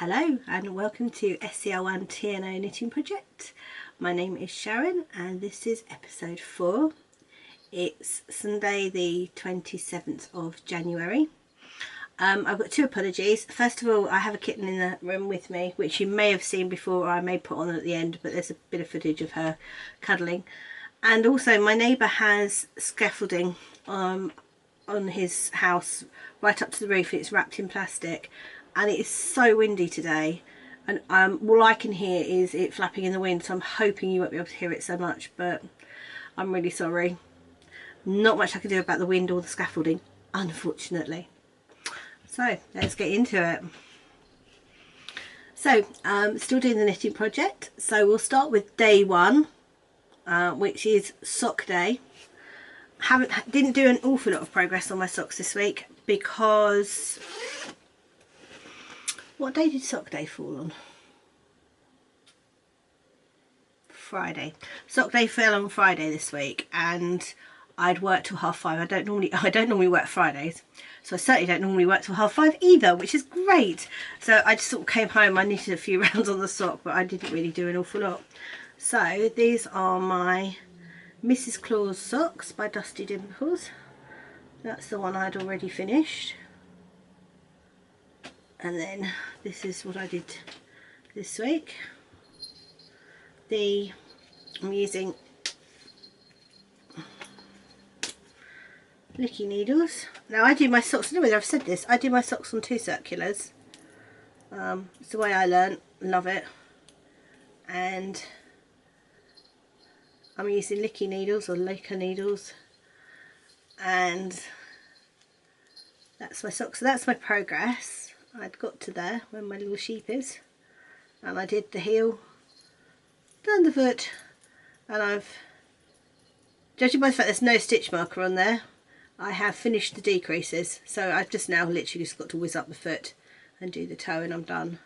Hello and welcome to Scr1tno Knitting Project. My name is Sharon and this is episode 4. It's Sunday the 27th of January. I've got two apologies. First of all, I have a kitten in the room with me, which you may have seen before or I may put on at the end, but there's a bit of footage of her cuddling. And also my neighbour has scaffolding on his house right up to the roof. It's wrapped in plastic. And it is so windy today, and all I can hear is it flapping in the wind, so I'm hoping you won't be able to hear it so much, but I'm really sorry. Not much I can do about the wind or the scaffolding, unfortunately. So let's get into it. So still doing the knitting project, so we'll start with day 1, which is sock day. Didn't do an awful lot of progress on my socks this week because what day did sock day fall on? Friday. Sock day fell on Friday this week, and I'd worked till 5:30. I don't normally work Fridays, so I certainly don't normally work till 5:30 either, which is great. So I just sort of came home. I knitted a few rounds on the sock, but I didn't really do an awful lot. So these are my Mrs. Claus socks by Dusty Dimples. That's the one I'd already finished. And then this is what I did this week. I'm using licky needles. Now I do my socks, I don't know whether I've said this, I do my socks on 2 circulars. It's the way I learned, love it. And I'm using licky needles or laker needles. And that's my socks, so that's my progress. I'd got to there where my little sheep is, and I did the heel, done the foot, and I've, judging by the fact there's no stitch marker on there, I have finished the decreases. So I've just now literally just got to whiz up the foot and do the toe and I'm done.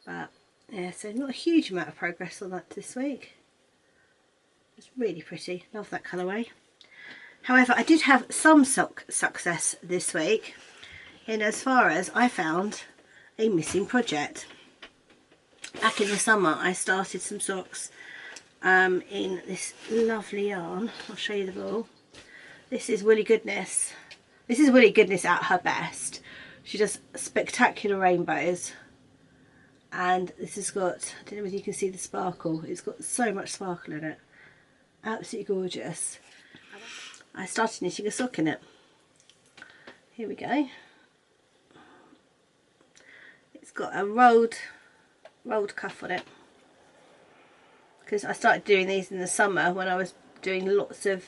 But yeah, so not a huge amount of progress on that this week. It's really pretty, love that colourway. However, I did have some sock success this week, in as far as I found a missing project. Back in the summer I started some socks in this lovely yarn. I'll show you the ball. This is Woolly Goodness. This is Woolly Goodness at her best. She does spectacular rainbows, and this has got, I don't know whether you can see the sparkle, it's got so much sparkle in it. Absolutely gorgeous. I started knitting a sock in it. Here we go. It's got a rolled cuff on it, because I started doing these in the summer when I was doing lots of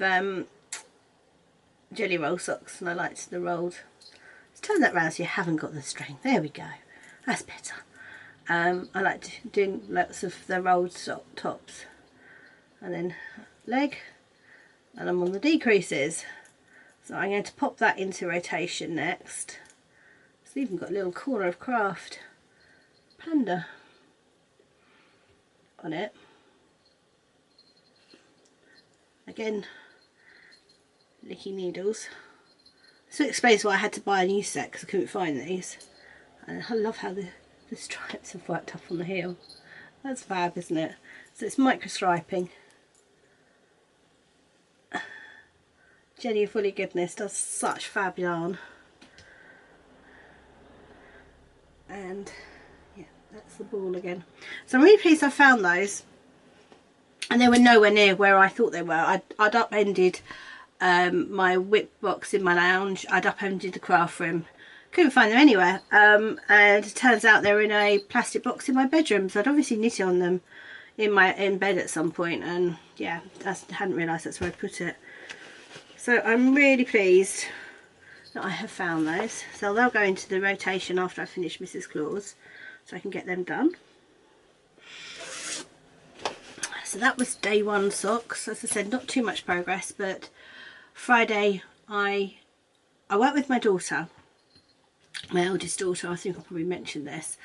jelly roll socks, and I liked the rolled. Let's turn that round so you haven't got the string. There we go, that's better. I like doing lots of the rolled sock tops, and then leg, and I'm on the decreases, so I'm going to pop that into rotation next. It's even got a little corner of craft panda on it. Again, licky needles. So it explains why I had to buy a new set, because I couldn't find these. And I love how the stripes have worked up on the heel. That's fab, isn't it? So it's micro striping. Jenny of Woolly Goodness does such fab yarn. And yeah, that's the ball again. So I'm really pleased I found those, and they were nowhere near where I thought they were. I'd upended my whip box in my lounge, I'd upended the craft room, couldn't find them anywhere, and it turns out they're in a plastic box in my bedroom, so I'd obviously knitted on them in bed at some point, and yeah, I hadn't realised that's where I put it. So I'm really pleased that I have found those. So they'll go into the rotation after I finish Mrs. Claus, so I can get them done. So that was day 1 socks. As I said, not too much progress, but Friday I worked with my daughter, my eldest daughter. I think I'll probably mention this,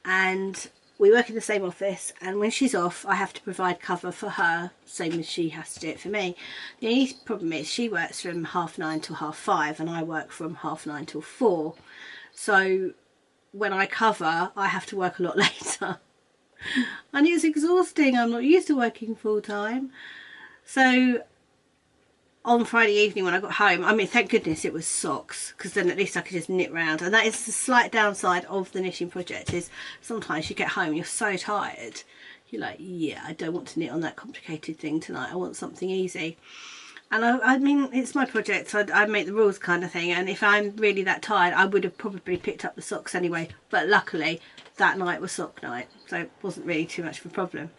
and we work in the same office, and when she's off I have to provide cover for her, same as she has to do it for me. The only problem is she works from 9:30 till 5:30 and I work from 9:30 till 4. So when I cover, I have to work a lot later. And it's exhausting. I'm not used to working full time. So on Friday evening when I got home, I mean, thank goodness it was socks, because then at least I could just knit round. And that is the slight downside of the knitting project, is sometimes you get home, you're so tired, you're like, yeah, I don't want to knit on that complicated thing tonight, I want something easy. And I mean, it's my project, so I make the rules kind of thing, and if I'm really that tired, I would have probably picked up the socks anyway. But luckily that night was sock night, so it wasn't really too much of a problem.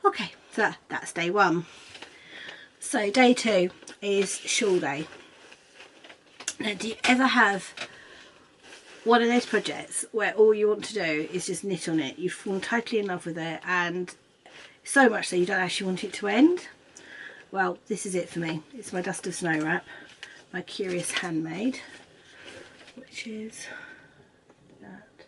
Okay, so that's day one. So day two is shawl day. Now, do you ever have one of those projects where all you want to do is just knit on it? You've fallen totally in love with it, and so much so you don't actually want it to end? Well, this is it for me. It's my Dust of Snow wrap, my Curious Handmade, which is that.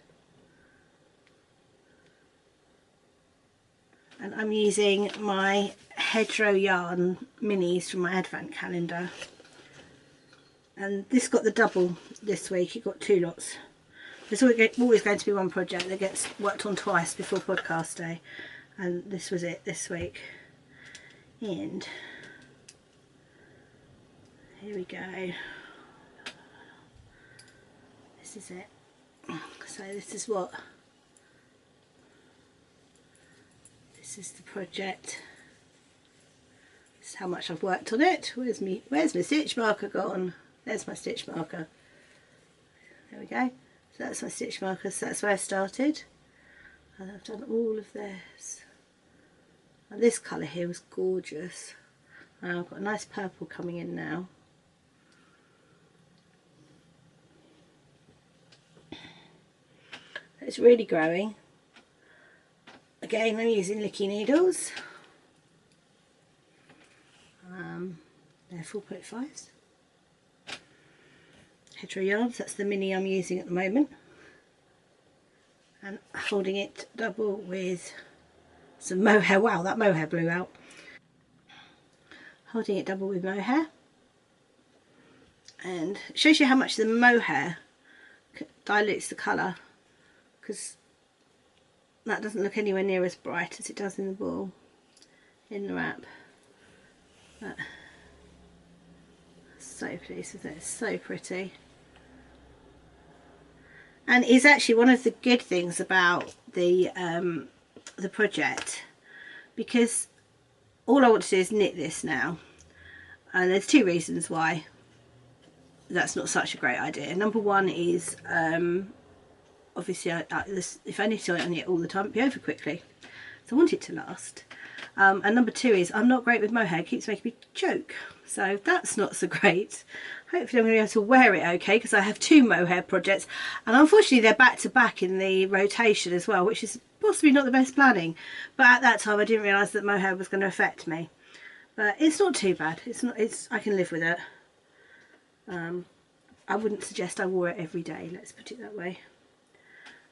And I'm using my Hedgerow Yarn minis from my advent calendar. And this got the double this week. It got 2 lots. There's always going to be one project that gets worked on twice before podcast day. And this was it this week. And here we go. This is it. So this is what, this is the project. This is how much I've worked on it. Where's my stitch marker gone? There's my stitch marker. There we go. So that's my stitch marker. So that's where I started. And I've done all of this. And this colour here was gorgeous. And I've got a nice purple coming in now. It's really growing. Again, I'm using licky needles. They're 4.5s. Hedgerow Yarns, that's the mini I'm using at the moment. And holding it double with some Mohair. Wow, that Mohair blew out. Holding it double with Mohair. And it shows you how much the Mohair dilutes the colour, because that doesn't look anywhere near as bright as it does in the ball, in the wrap. But so pleased with it, it's so pretty. And it's actually one of the good things about the project, because all I want to do is knit this now. And there's 2 reasons why that's not such a great idea. Number one is obviously if I knit on it all the time, it'd be over quickly, so I want it to last. And number 2 is I'm not great with mohair, it keeps making me choke, so that's not so great. Hopefully I'm going to be able to wear it okay, because I have 2 mohair projects, and unfortunately they're back to back in the rotation as well, which is possibly not the best planning, but at that time I didn't realise that mohair was going to affect me. But it's not too bad, I can live with it. I wouldn't suggest I wore it every day, let's put it that way.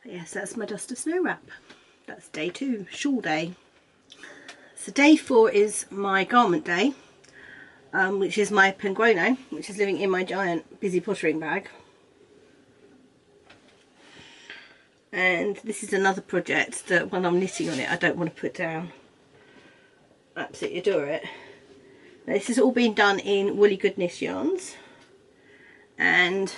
But yes, that's my Dust of Snow wrap. That's day 2, shawl day. So day 4 is my garment day, which is my Penguono, which is living in my giant busy pottering bag. And this is another project that when I'm knitting on it I don't want to put down. Absolutely adore it. Now, this has all been done in Woolly Goodness yarns, and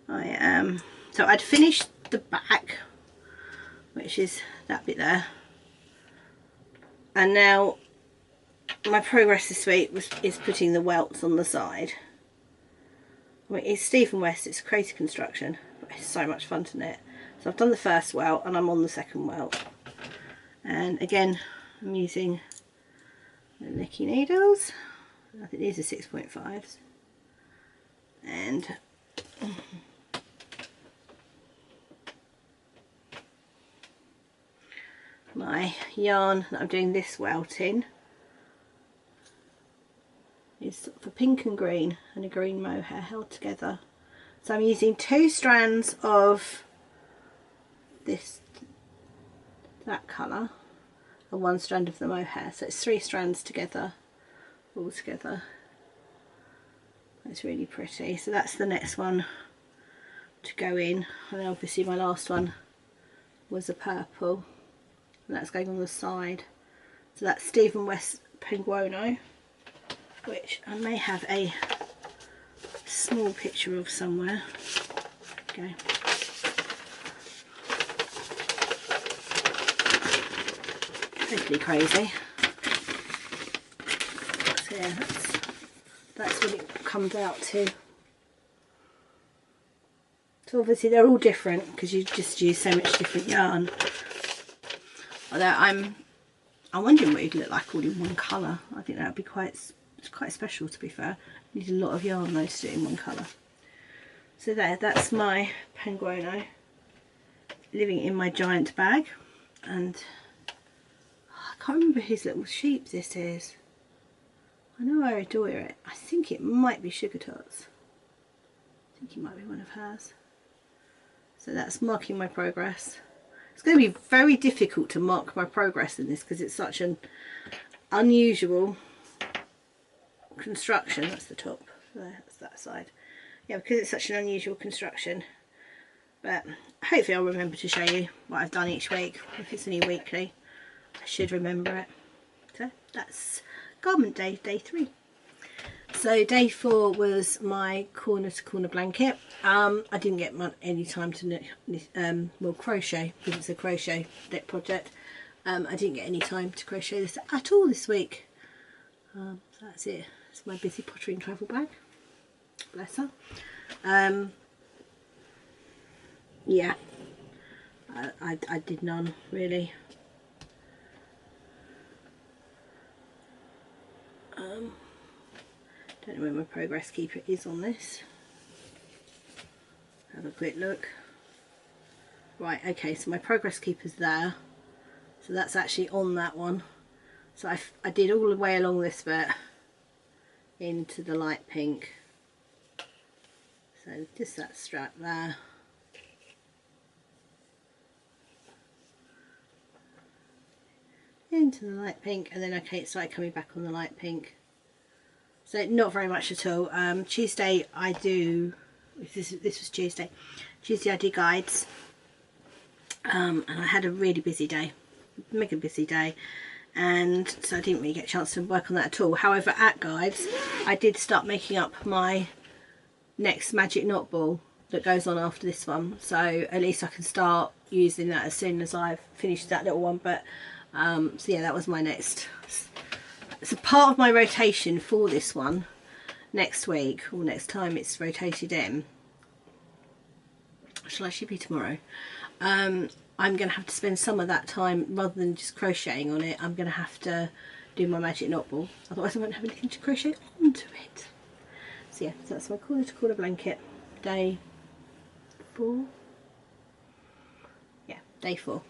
so I'd finished the back, which is that bit there, and now my progress this week is putting the welts on the side. I mean, it's Stephen West, it's a crazy construction, but it's so much fun to knit. So I've done the first welt and I'm on the second welt, and again I'm using the licky needles. I think these are 6.5s, and my yarn that I'm doing this welt in is sort of a pink and green and a green mohair held together. So I'm using 2 strands of that colour and 1 strand of the mohair, so it's 3 strands together, all together. It's really pretty. So that's the next one to go in, and then obviously my last one was a purple, and that's going on the side. So that's Stephen West Penguono, which I may have a small picture of somewhere. Okay. Totally crazy. So yeah, that's what it comes out to. So obviously they're all different because you just use so much different yarn. Although I'm wondering what it'd look like all in one colour. I think that would be quite special, to be fair. You need a lot of yarn though to do it in one colour. So that's my Penguono living in my giant bag, and I can't remember whose little sheep this is. I know I adore it. I think it might be Scr1tno's. I think it might be one of hers. So that's marking my progress. It's going to be very difficult to mark my progress in this because it's such an unusual construction. That's the top. That's that side. Yeah, because it's such an unusual construction. But hopefully I'll remember to show you what I've done each week. If it's only weekly, I should remember it. So that's garment day, day 3. So day 4 was my corner to corner blanket. I didn't get any time to knit, well, crochet, because it's a crochet knit project. I didn't get any time to crochet this at all this week. So that's it. It's my busy pottering travel bag. Bless her. Yeah, I did none really. Don't know where my progress keeper is on this. Have a quick look. Right, okay, so my progress keeper's there. So that's actually on that one. So I did all the way along this bit into the light pink. So just that strap there. Into the light pink, and then okay, it started coming back on the light pink. So not very much at all. Tuesday I do, this was Tuesday I do guides, and I had a really busy day, mega busy day, and so I didn't really get a chance to work on that at all. However, at guides I did start making up my next magic knot ball that goes on after this one, so at least I can start using that as soon as I've finished that little one. But so yeah, that was my next. It's a part of my rotation for this one next week, or next time it's rotated in, which will actually be tomorrow. I'm going to have to spend some of that time, rather than just crocheting on it, I'm going to have to do my magic knot ball, otherwise I won't have anything to crochet onto it. So yeah, so that's my corner to corner blanket, day 4. Yeah, day 4.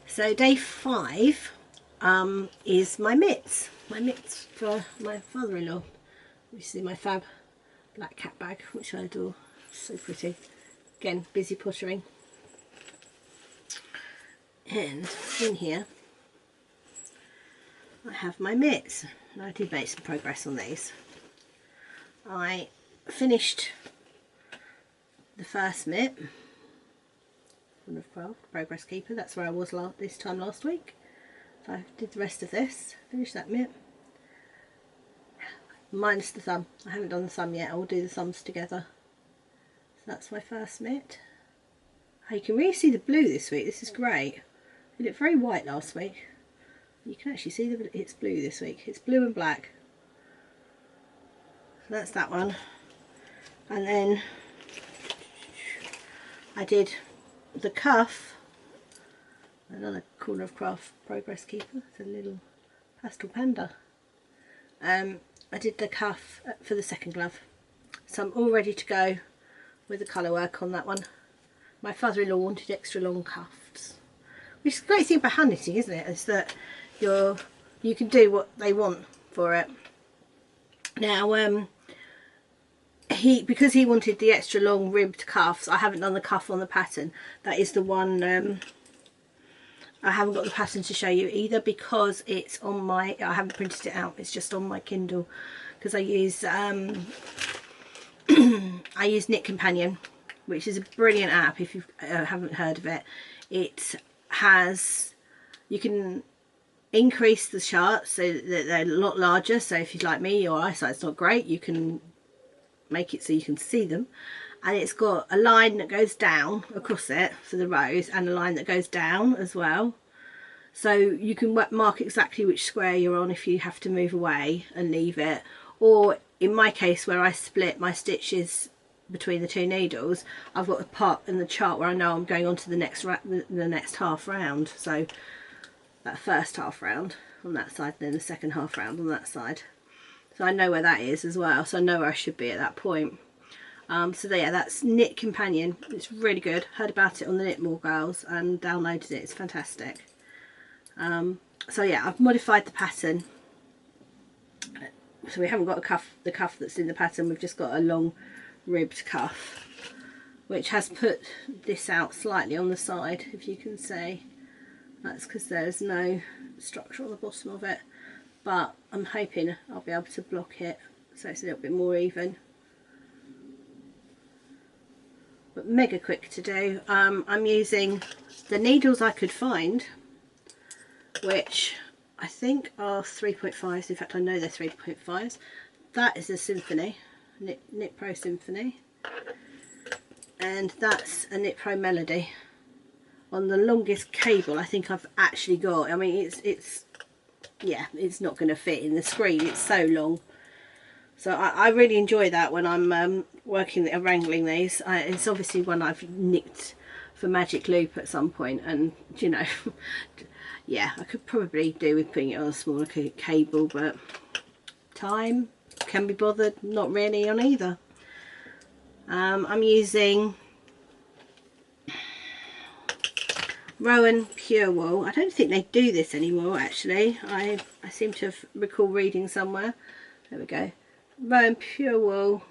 So day 5 is my mitts for my father-in-law. This is my fab black cat bag, which I adore. So pretty. Again, busy pottering. And in here I have my mitts. I did make some progress on these. I finished the first mitt, progress keeper. That's where I was this time last week. So I did the rest of this, finished that mitt, minus the thumb. I haven't done the thumb yet. I'll do the thumbs together. So that's my first mitt. Oh, you can really see the blue this week. This is great. It looked very white last week. You can actually see it's blue this week. It's blue and black. So that's that one. And then I did the cuff. Another corner of craft progress keeper. It's a little pastel panda. I did the cuff for the second glove, so I'm all ready to go with the colour work on that one. My father-in-law wanted extra long cuffs, which is a great thing about hand knitting, isn't it? Is that you can do what they want for it. Now because he wanted the extra long ribbed cuffs, I haven't done the cuff on the pattern. That is the one. I haven't got the pattern to show you either, because it's on my, I haven't printed it out, it's just on my Kindle, because I use I use Knit Companion, which is a brilliant app if you haven't heard of it. It has, you can increase the charts so that they're a lot larger, so if you're like me, your eyesight's not great, you can make it so you can see them. And it's got a line that goes down across it for the rows and a line that goes down as well, so you can mark exactly which square you're on if you have to move away and leave it. Or in my case, where I split my stitches between the two needles, I've got a part in the chart where I know I'm going on to the next half round. So that first half round on that side, then the second half round on that side. So I know where that is as well, so I know where I should be at that point. So yeah, that's Knit Companion. It's really good. Heard about it on the Knit More Girls and downloaded it. It's fantastic. So yeah, I've modified the pattern. So we haven't got the cuff that's in the pattern, we've just got a long ribbed cuff, which has put this out slightly on the side, if you can see. That's because there's no structure on the bottom of it, but I'm hoping I'll be able to block it so it's a little bit more even. But mega quick to do. I'm using the needles I could find, which I think are 3.5s. In fact, I know they're 3.5s. That is a Symphony, Knit Pro Symphony, and that's a Knit Pro Melody. On the longest cable I think I've actually got. I mean, it's yeah, it's not going to fit in the screen. It's so long. So I really enjoy that when I'm wrangling these. It's obviously one I've nicked for Magic Loop at some point, and you know, yeah, I could probably do with putting it on a smaller cable, but time, can be bothered, not really on either. I'm using Rowan Pure Wool. I don't think they do this anymore actually. I seem to recall reading somewhere. There we go. Rowan Pure Wool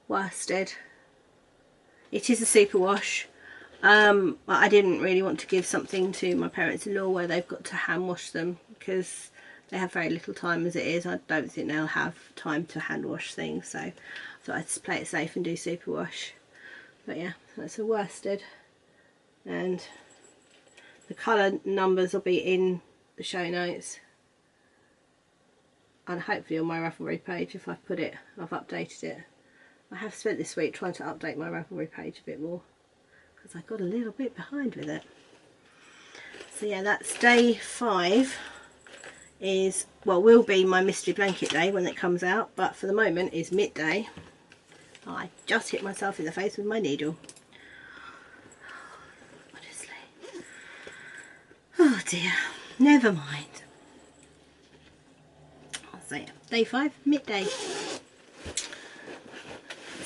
worsted. It is a superwash. But I didn't really want to give something to my parents-in-law where they've got to hand wash them, because they have very little time as it is. I don't think they'll have time to hand wash things, so I thought I'd just play it safe and do superwash. But yeah, that's a worsted, and the colour numbers will be in the show notes, and hopefully on my Ravelry page if I've updated it. I have spent this week trying to update my Ravelry page a bit more, because I got a little bit behind with it. So yeah, that's day 5. Is, well, will be my mystery blanket day when it comes out, but for the moment is midday. I just hit myself in the face with my needle. Honestly. Oh dear, never mind. So yeah, day 5, midday.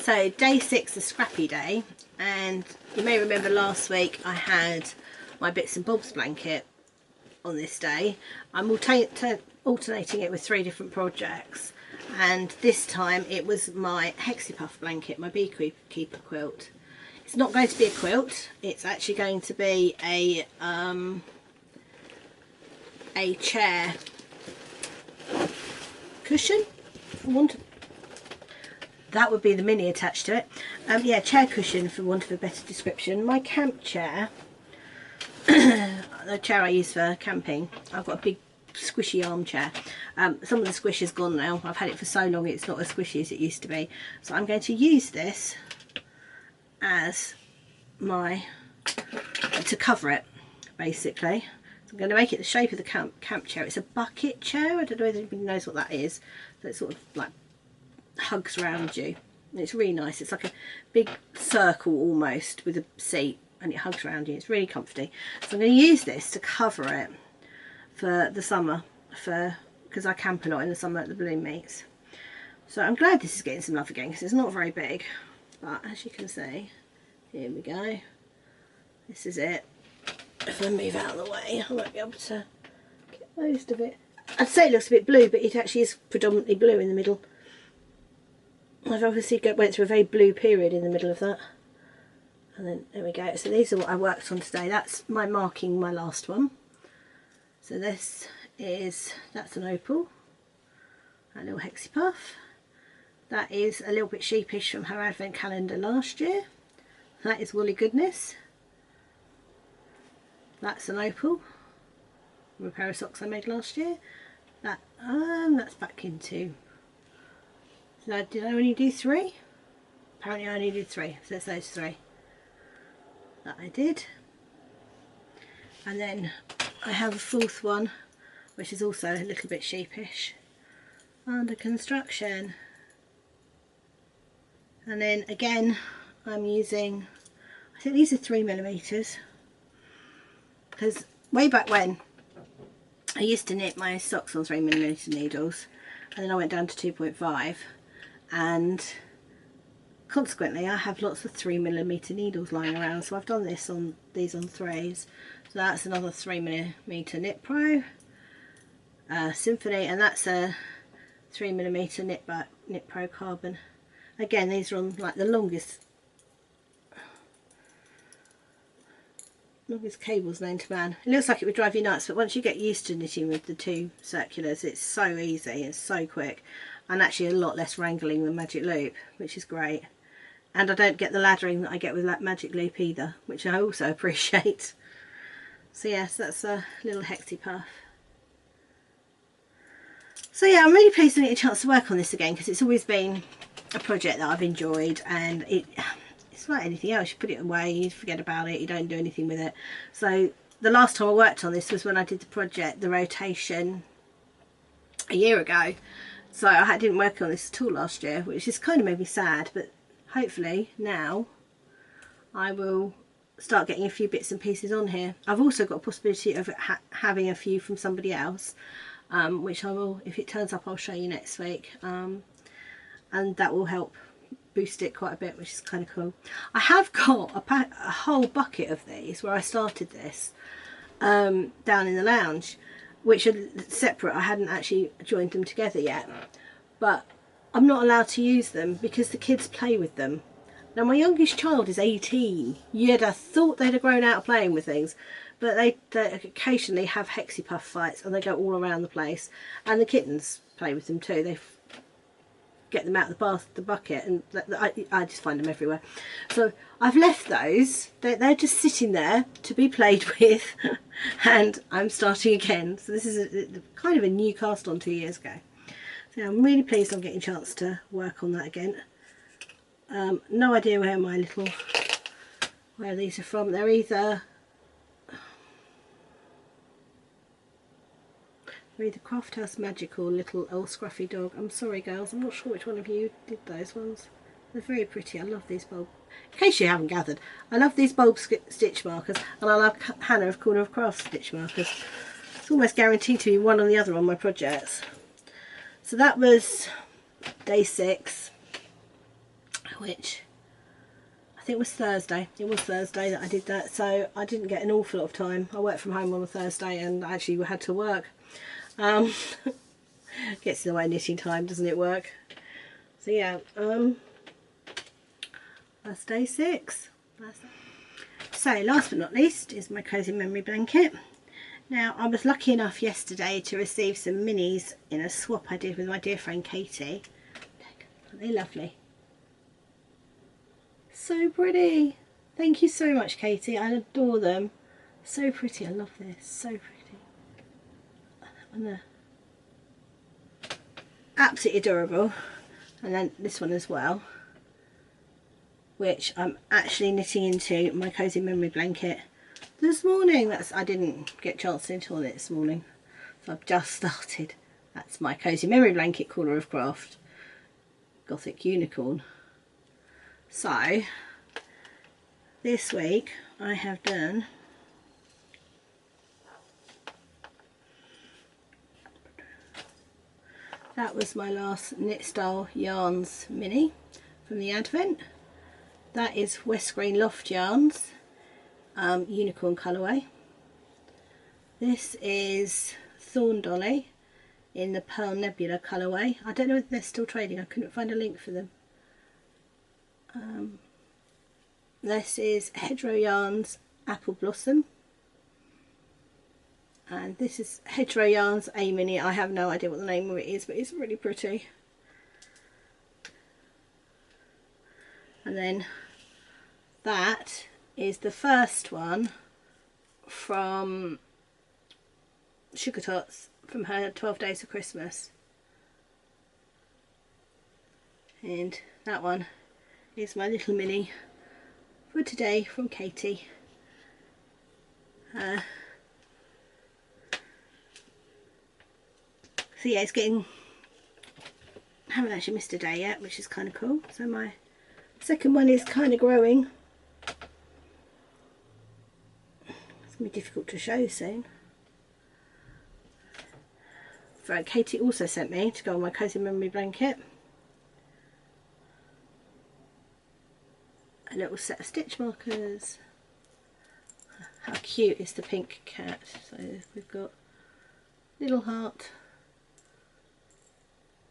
So day 6 is scrappy day, and you may remember last week I had my bits and bobs blanket on this day. I'm alternating it with 3 different projects, and this time it was my Hexipuff blanket, my beekeeper quilt. It's not going to be a quilt, it's actually going to be a chair cushion, for want of, that would be the mini attached to it. Yeah, chair cushion for want of a better description. My camp chair, the chair I use for camping, I've got a big squishy armchair. Some of the squish is gone now. I've had it for so long it's not as squishy as it used to be. So I'm going to use this as my, to cover it basically. So I'm going to make it the shape of the camp chair. It's a bucket chair. I don't know if anybody knows what that is. So it sort of like hugs around you. And it's really nice. It's like a big circle almost with a seat, and it hugs around you. It's really comfy. So I'm going to use this to cover it for the summer, because I camp a lot in the summer at the balloon meets. So I'm glad this is getting some love again, because it's not very big, but as you can see, here we go. This is it. If I move out of the way, I won't be able to get most of it. I'd say it looks a bit blue, but it actually is predominantly blue in the middle. I've obviously went through a very blue period in the middle of that. And then there we go. So these are what I worked on today. That's my marking, my last one. So this is, that's an opal, a little Hexipuff. That is a little bit sheepish from her advent calendar last year. That is Woolly Goodness. That's an opal from a pair of socks I made last year. That's back into. Did I only do 3? Apparently I only did 3, so it's those 3 that I did. And then I have a 4th one, which is also a little bit sheepish, under construction. And then again I'm using, I think these are 3mm, because way back when I used to knit my socks on 3mm needles, and then I went down to 2.5, and consequently I have lots of 3mm needles lying around, so I've done these on 3s. So that's another 3mm Knit Pro Symphony, and that's a 3mm Knit Pro Carbon. Again, these are on like the longest cables known to man. It looks like it would drive you nuts, but once you get used to knitting with the 2 circulars, it's so easy, it's so quick, and actually a lot less wrangling than Magic Loop, which is great. And I don't get the laddering that I get with that Magic Loop either, which I also appreciate. So yes, that's a little Hexipuff. So yeah, I'm really pleased to get a chance to work on this again, because it's always been a project that I've enjoyed, and it's like anything else, you put it away, you forget about it, you don't do anything with it. So the last time I worked on this was when I did the project, the rotation, a year ago. So I didn't work on this at all last year, which has kind of made me sad, but hopefully now I will start getting a few bits and pieces on here. I've also got a possibility of having a few from somebody else, which I will, if it turns up, I'll show you next week, and that will help boost it quite a bit, which is kind of cool. I have got a whole bucket of these where I started this down in the lounge, which are separate. I hadn't actually joined them together yet, but I'm not allowed to use them because the kids play with them. Now my youngest child is 18. You'd have thought they'd have grown out of playing with things, but they occasionally have Hexipuff fights and they go all around the place, and the kittens play with them too. They get them out of the bucket, and I just find them everywhere. So I've left those. They're just sitting there to be played with, and I'm starting again. So this is kind of a new cast on 2 years ago. So I'm really pleased I'm getting a chance to work on that again. No idea where these are from. They're either Craft House Magic or Little Old Scruffy Dog. I'm sorry girls, I'm not sure which one of you did those ones. They're very pretty. I love these bulb. In case you haven't gathered, I love these bulb stitch markers, and I love Hannah of Corner of Craft stitch markers. It's almost guaranteed to be one or the other on my projects. So that was day 6, which I think was Thursday. It was Thursday that I did that, so I didn't get an awful lot of time. I worked from home on a Thursday and I actually had to work. Gets in the way of knitting time, doesn't it, work? So yeah, that's day 6. So last but not least is my Cozy Memory blanket. Now I was lucky enough yesterday to receive some minis in a swap I did with my dear friend Katie. Aren't they lovely? So pretty. Thank you so much, Katie. I adore them. So pretty. I love this. So pretty. And they're absolutely adorable. And then this one as well, which I'm actually knitting into my Cozy Memory blanket this morning. I didn't get a chance to knit on it this morning, so I've just started. That's my Cozy Memory blanket, Corner of Craft, Gothic Unicorn. So this week I have done that was my last Knit Style Yarns mini from the Advent. That is West Green Loft Yarns, unicorn colourway. This is Thorn Dolly in the Pearl Nebula colourway. I don't know if they're still trading, I couldn't find a link for them. This is Hedgerow Yarns Apple Blossom, and this is Hedgerow Yarns A Mini. I have no idea what the name of it is, but it's really pretty. And then that is the first one from Sugar Tots from her 12 Days of Christmas. And that one is my little mini for today from Katie. So yeah, it's getting, I haven't actually missed a day yet, which is kind of cool. So my second one is kind of growing. It's going to be difficult to show soon. Right, Katie also sent me to go on my cozy memory blanket a little set of stitch markers. How cute is the pink cat? So we've got little heart,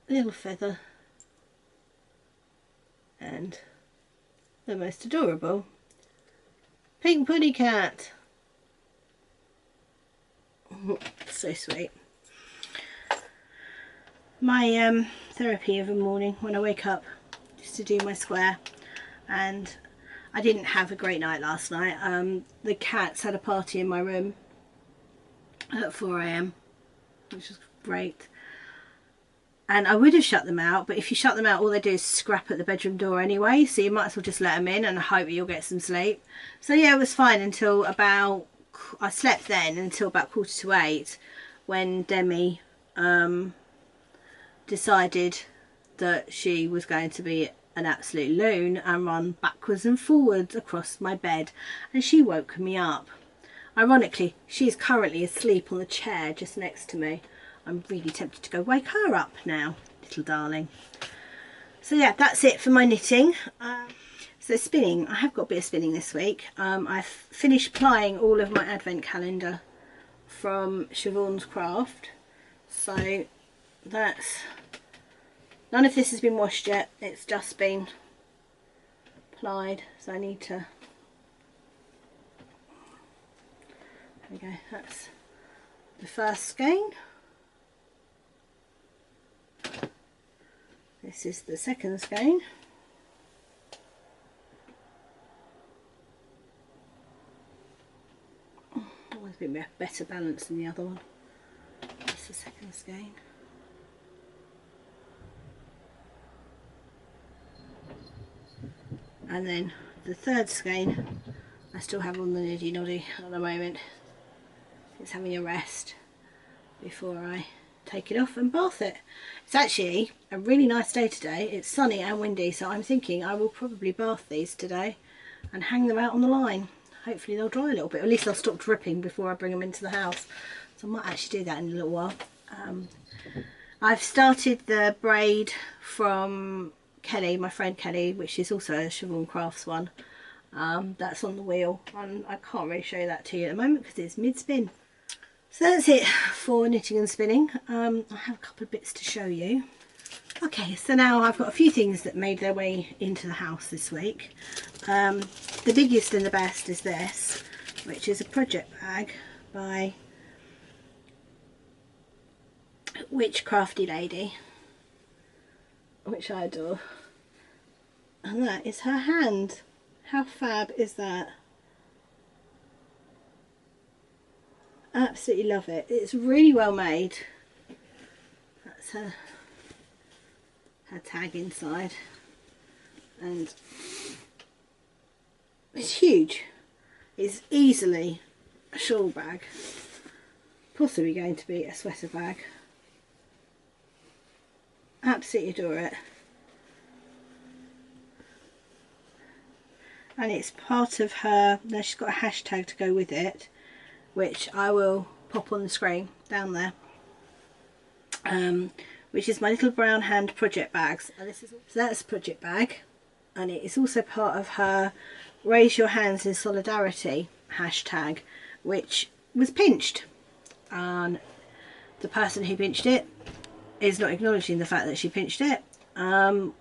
little feather, and the most adorable pink puddy cat. So sweet. My therapy every morning when I wake up just to do my square, and I didn't have a great night last night. The cats had a party in my room at 4 AM, which was great. And I would have shut them out, but if you shut them out, all they do is scrap at the bedroom door anyway, so you might as well just let them in and hope you'll get some sleep. So yeah, it was fine until about, I slept then until about 7:45, when Demi decided that she was going to be an absolute loon and run backwards and forwards across my bed, and she woke me up. Ironically, she is currently asleep on the chair just next to me. I'm really tempted to go wake her up now, little darling. So yeah, that's it for my knitting. So spinning, I have got a bit of spinning this week. I've finished plying all of my advent calendar from Siobhan's Craft. So that's, none of this has been washed yet, it's just been plied, so I need to, there we go, that's the first skein. This is the second skein. Always been a better balance than the other one. That's the second skein. And then the third skein I still have on the niddy noddy at the moment. It's having a rest before I take it off and bath it. It's actually a really nice day today. It's sunny and windy, so I'm thinking I will probably bath these today and hang them out on the line. Hopefully they'll dry a little bit, or at least they'll stop dripping before I bring them into the house. So I might actually do that in a little while. I've started the braid from Kelly, my friend Kelly, which is also a Siobhan Crafts one. That's on the wheel, and I can't really show that to you at the moment because it's mid-spin. So that's it for knitting and spinning. I have a couple of bits to show you. Okay, so now I've got a few things that made their way into the house this week. The biggest and the best is this, which is a project bag by Witch Crafty Lady, which I adore. And that is her hand. How fab is that? Absolutely love it. It's really well made. That's her tag inside, and it's huge. It's easily a shawl bag, possibly going to be a sweater bag. Absolutely adore it. And it's part of her, now she's got a hashtag to go with it, which I will pop on the screen down there, which is my little brown hand project bags. And this is, so that's a project bag, and it is also part of her Raise Your Hands in Solidarity hashtag, which was pinched, and the person who pinched it is not acknowledging the fact that she pinched it,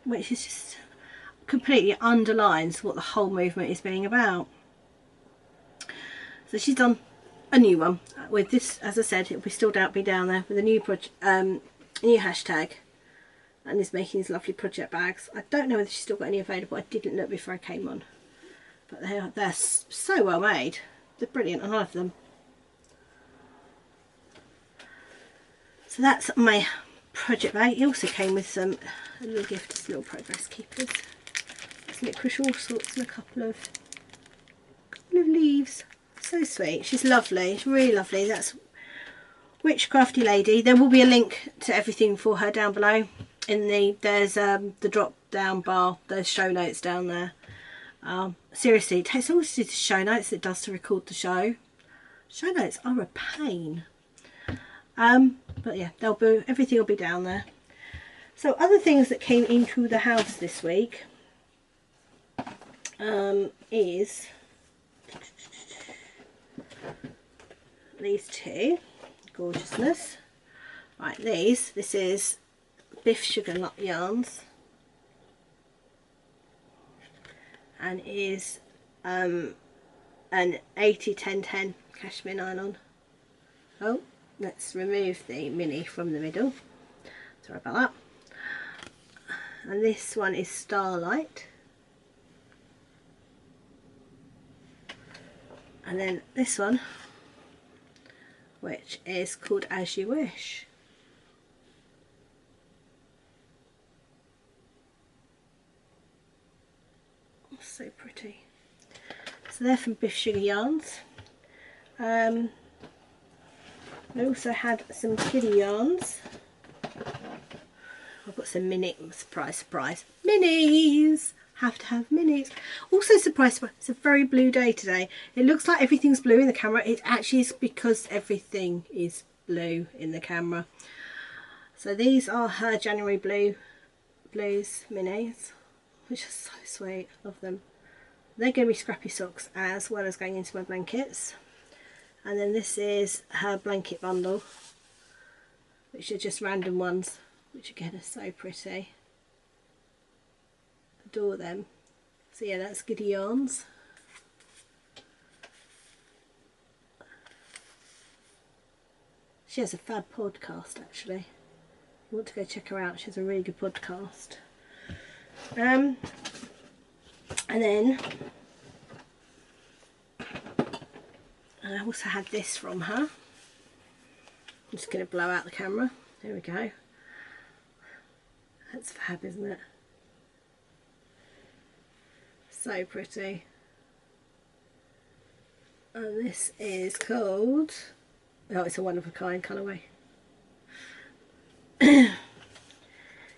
which is just completely underlines what the whole movement is being about. So she's done a new one with this, as I said, it'll be still be down there with a new project, new hashtag, and is making these lovely project bags. I don't know whether she's still got any available. I didn't look before I came on, but they're so well made. They're brilliant. I love them. So that's my project bag. It also came with a little gift of little progress keepers. Some licorice all sorts and a couple of leaves. So sweet. She's lovely. She's really lovely. That's Witchcrafty Lady. There will be a link to everything for her down below. There's the drop down bar. There's show notes down there. Seriously, it takes all to do the show notes it does to record the show. Show notes are a pain. But yeah, everything will be down there. So other things that came into the house this week is these two. Gorgeousness. Right, this is Biff Sugar Yarns, and is an 80-10-10 cashmere nylon. Oh, let's remove the mini from the middle. Sorry about that. And this one is Starlight. And then this one, which is called As You Wish. So pretty. So they're from Biff Sugar Yarns. I also had some kiddie yarns. I've got some mini, surprise minis. Have to have minis. Also surprise, it's a very blue day today. It looks like everything's blue in the camera. It actually is because everything is blue in the camera. So these are her January blues minis, which are so sweet. Love them. They're going to be scrappy socks as well as going into my blankets. And then this is her blanket bundle, which are just random ones, which again are so pretty. Adore them. So yeah, that's Giddy Yarns. She has a fab podcast actually. You want to go check her out, she has a really good podcast. And then I also had this from her. I'm just going to blow out the camera. There we go. That's fab, isn't it? So pretty. And this is called, oh, it's a one of a kind colourway. And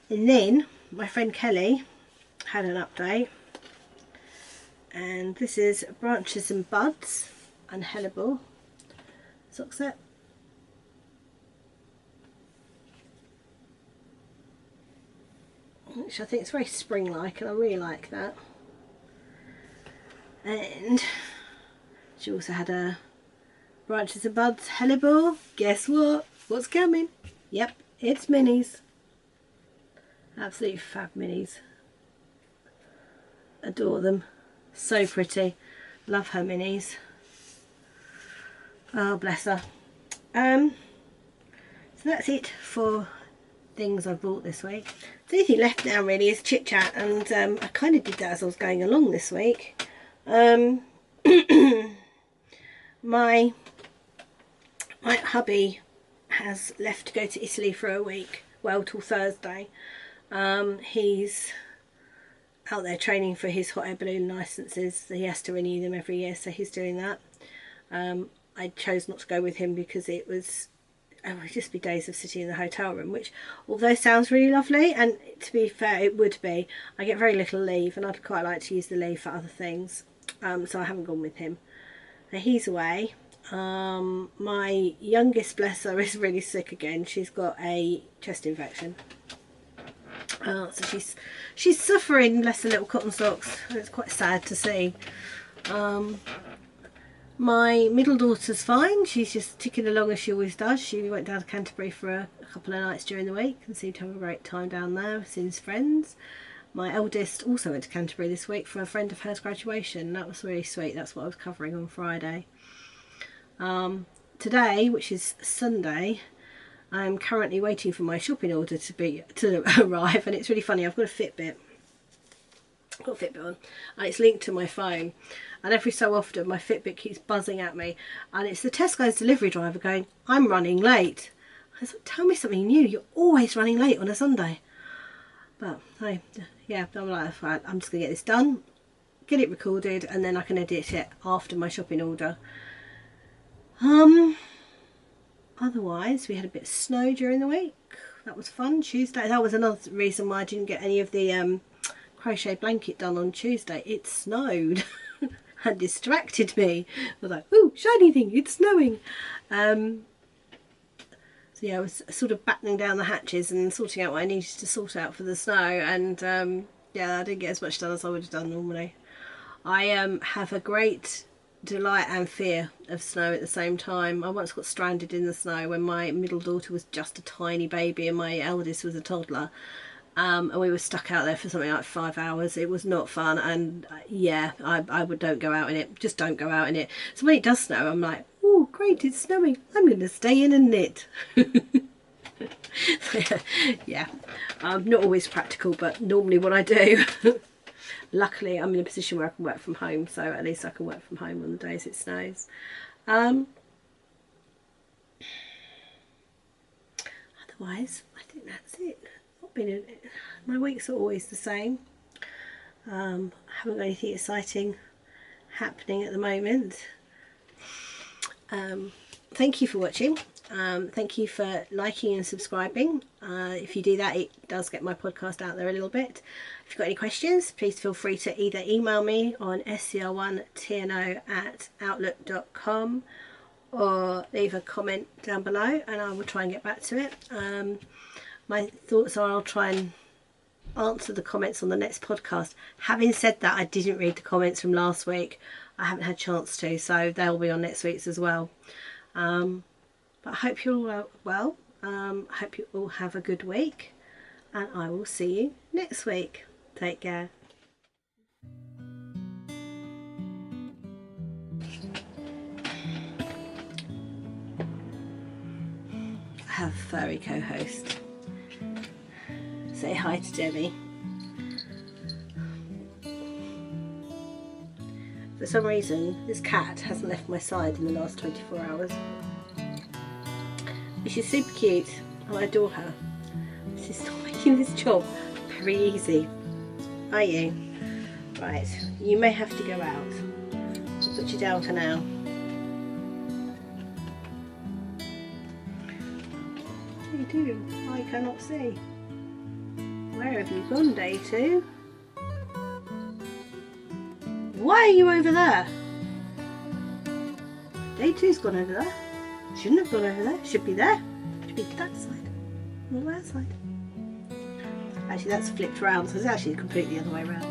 then my friend Kelly had an update, and this is Branches and Buds and Hellebore sock set. Which I think is very spring-like, and I really like that. And she also had a Branches and Buds Hellebore. Guess what? What's coming? Yep, it's minis. Absolutely fab minis. Adore them. So pretty. Love her minis. Oh, bless her. So that's it for things I bought this week. The only thing left now really is chit chat, and I kind of did that as I was going along this week. My hubby has left to go to Italy for a week, well, till Thursday. He's out there training for his hot air balloon licenses. He has to renew them every year, so he's doing that. I chose not to go with him because it would just be days of sitting in the hotel room, which, although sounds really lovely, and to be fair it would be, I get very little leave and I'd quite like to use the leave for other things, so I haven't gone with him. Now he's away. My youngest, bless her, is really sick again. She's got a chest infection, so she's suffering, bless her little cotton socks. It's quite sad to see. My middle daughter's fine. She's just ticking along as she always does. She went down to Canterbury for a couple of nights during the week and seemed to have a great time down there, seeing his friends. My eldest also went to Canterbury this week for a friend of hers graduation. That was really sweet. That's what I was covering on Friday. Today, which is Sunday, I'm currently waiting for my shopping order to arrive, and it's really funny. I've got a Fitbit. I've got a Fitbit on, and it's linked to my phone, and every so often my Fitbit keeps buzzing at me, and it's the Tesco's delivery driver going, "I'm running late." I said, "Tell me something new. You're always running late on a Sunday." But yeah, I'm like, right, I'm just gonna get this done, get it recorded, and then I can edit it after my shopping order. Otherwise, we had a bit of snow during the week. That was fun. Tuesday, that was another reason why I didn't get any of the crochet blanket done on Tuesday. It snowed and distracted me. I was like, "Ooh, shiny thing, it's snowing." So yeah, I was sort of battening down the hatches and sorting out what I needed to sort out for the snow, and yeah, I didn't get as much done as I would have done normally. I have a great delight and fear of snow at the same time. I once got stranded in the snow when my middle daughter was just a tiny baby and my eldest was a toddler, and we were stuck out there for something like 5 hours. It was not fun, and yeah, I don't go out in it. Just don't go out in it. So when it does snow, I'm like, "Oh great, it's snowing, I'm going to stay in and knit." Yeah, not always practical, but normally what I do. Luckily, I'm in a position where I can work from home, so at least I can work from home on the days it snows. Otherwise, I think that's it. My weeks are always the same. I haven't got anything exciting happening at the moment. Thank you for watching. Thank you for liking and subscribing. If you do that, it does get my podcast out there a little bit. If you've got any questions, please feel free to either email me on scr1tno@outlook.com or leave a comment down below and I will try and get back to it. My thoughts are I'll try and answer the comments on the next podcast. Having said that, I didn't read the comments from last week. I haven't had a chance to, so they'll be on next week's as well. But I hope you're all well. I hope you all have a good week, and I will see you next week. Take care. I have a furry co-host. Say hi to Debbie. For some reason, this cat hasn't left my side in the last 24 hours. She's super cute and I adore her. She's not making this job very easy. Are you? Right, you may have to go out. I'll put you down for now. What do you do? I cannot see. Where have you gone, Day 2? Why are you over there? Day 2's gone over there. Shouldn't have gone over there. Should be there. Should be that side. Not that side. Actually, that's flipped round, so it's actually completely the other way around.